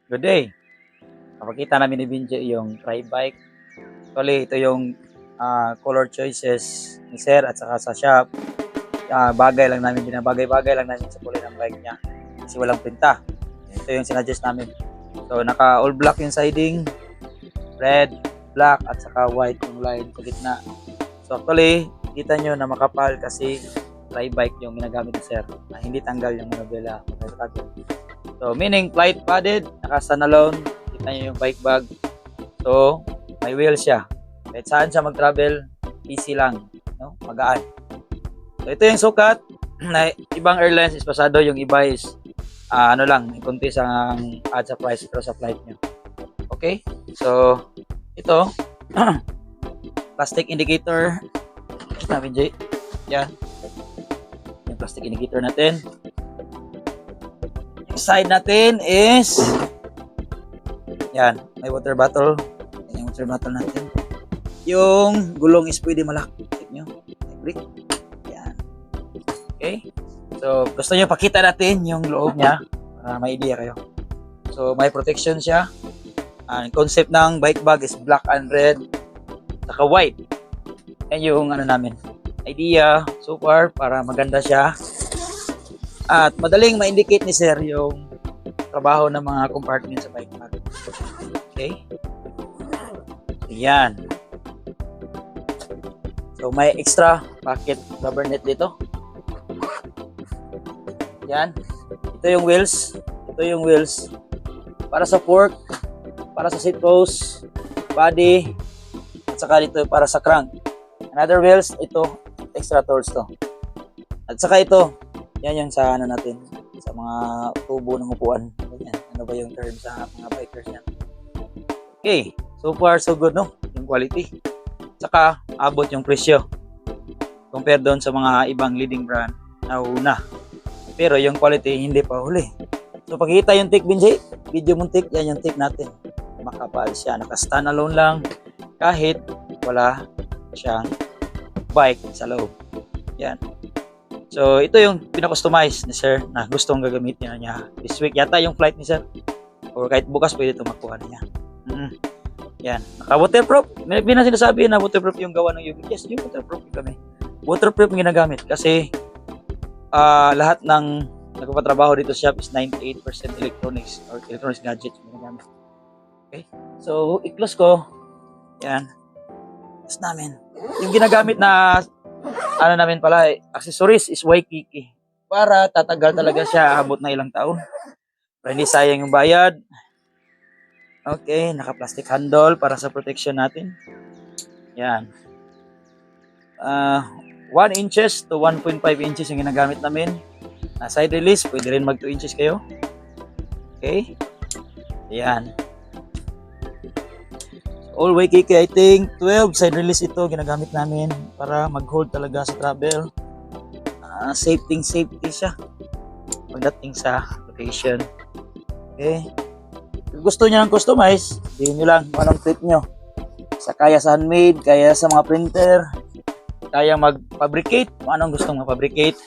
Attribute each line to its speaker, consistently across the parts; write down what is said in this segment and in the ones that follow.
Speaker 1: Good day. Papakita namin ni Binje yung tri-bike. Actually, ito yung color choices ni Sir at saka sa shop. Bagay lang namin, binabagay-bagay lang namin sa kulay ng bike niya. Kasi walang pinta. Ito yung sinadjust namin. So, naka all black yung siding. Red, black, at saka white yung line sa gitna. So, actually, kita nyo na makapal kasi tri-bike yung ginagamit ni Sir. Na hindi tanggal yung manubela. So, meaning flight padded, naka-standalone, kita nyo yung bike bag. So, may wheel siya. Kahit saan siya mag-travel, easy lang, no? Magaan. So, ito yung sukat na ibang airlines is pasado, yung iba is ano lang, kunti sa add sa price pero sa flight nyo. Okay? So, ito, plastic indicator. Namin, Jay. Yan. Yung plastic indicator natin. Side natin is yan, may water bottle. Yan yung water bottle natin. Yung gulong is pwede malaki. Check nyo. Yan. Okay. So, gusto nyo pakita natin yung loob niya para may idea kayo. So, may protection siya. Ang concept ng bike bag is black and red saka white. Yan yung ano namin. Idea so far para maganda siya. At madaling ma-indicate ni Sir yung trabaho ng mga compartment sa bike bag. Okay? Yan. So, may extra pocket rubber net dito. Yan. Ito yung wheels. Ito yung wheels. Para sa fork, para sa seat post, body, at saka dito para sa crank. Another wheels, ito, extra tools to. At saka ito, yan yung sa ano natin, sa mga tubo ng upuan. Ganyan. Ano ba yung term sa mga bikers yan? Okay, so far so good, no? Yung quality. Saka, abot yung presyo. Compare doon sa mga ibang leading brand na una. Pero yung quality, hindi pa huli. So, pagkita yung tick, Binjay, video mong tick, yan yung tick natin. Makapal siya, naka-stand alone lang, kahit wala siyang bike sa loob. Yan. So, ito yung pinakustomize ni Sir na gustong gagamitin niya this week. Yata yung flight ni Sir. Or kahit bukas pwede ito makuha niya. Yan. Naka-waterproof. May sinasabi na waterproof yung gawa ng UV. Yes, yung waterproof kami. Waterproof yung ginagamit kasi lahat ng nagpapatrabaho dito sa shop is 98% electronics or electronics gadgets yung ginagamit. Okay? So, i-close ko. Yan. Close namin. Yung ginagamit na ano namin pala, accessories is Waikiki. Para tatagal talaga siya, abot na ilang taon. Para hindi sayang yung bayad. Okay, naka-plastic handle para sa protection natin. Yan. 1 inches to 1.5 inches yung ginagamit namin. Side release, pwede rin mag 2 inches kayo. Okay. Yan. All Waikiki, I think 12 side release ito ginagamit namin para mag-hold talaga sa travel. Safety siya pagdating sa location. Okay. Kung gusto niyo ng customize, hindi nyo lang kung anong trip nyo. Kaya sa handmade, kaya sa mga printer, kaya mag-fabricate, kung anong gustong mag-fabricate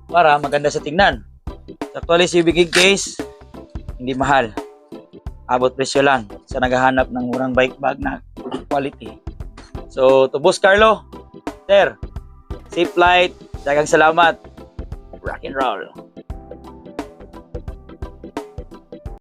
Speaker 1: para maganda sa tingnan. Actually, si Big Case, hindi mahal. Abot presyo lang sa naghahanap ng murang bike bag na quality. So, to Boss Carlo, Sir, safe flight, daghang salamat. Rock and roll.